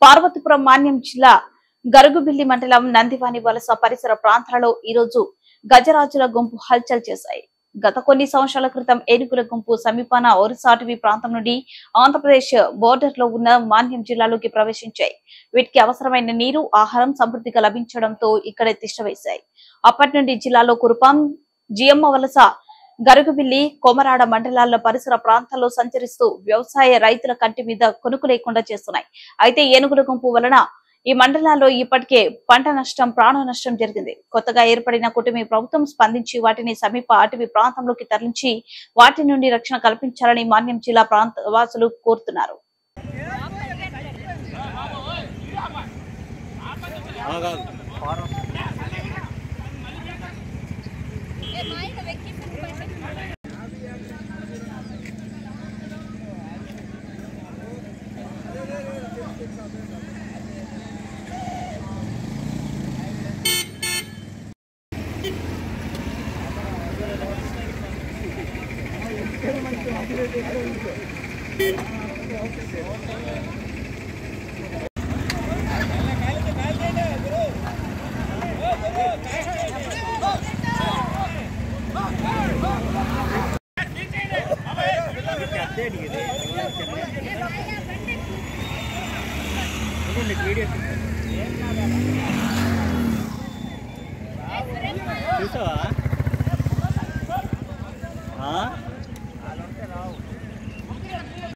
పార్వతీపురం మాన్యం జిల్లా గరుగుబిల్లి మండలం నందివాని వలస పరిసర ప్రాంతాలలో ఈ రోజు గజరాజుల గుంపు హల్చల్ చేశాయి. గత కొన్ని సంవత్సరాల క్రితం ఏనుగుల గుంపు సమీపాన ఒరిస్సా అటవీ ప్రాంతం నుండి ఆంధ్రప్రదేశ్ బోర్డర్ లో ఉన్న మాన్యం జిల్లాలోకి ప్రవేశించాయి. వీటికి అవసరమైన నీరు, ఆహారం సమృద్ధిగా లభించడంతో ఇక్కడే తిష్టవేశాయి. అప్పటి నుండి జిల్లాలో కురుపాం, జియమ్మ వలస, గరుగుబిల్లి, కొమరాడ మండలాల పరిసర ప్రాంతాల్లో సంచరిస్తూ వ్యవసాయ రైతుల కంటి మీద కొనుకు లేకుండా చేస్తున్నాయి. అయితే ఏనుగుల గుంపు వలన ఈ మండలాల్లో ఇప్పటికే పంట నష్టం, ప్రాణ నష్టం జరిగింది. కొత్తగా ఏర్పడిన కూటమి ప్రభుత్వం స్పందించి వాటిని సమీప అటవీ ప్రాంతంలోకి తరలించి వాటి నుండి రక్షణ కల్పించాలని మాన్యం జిల్లా ప్రాంత వాసులు కోరుతున్నారు. వీడియో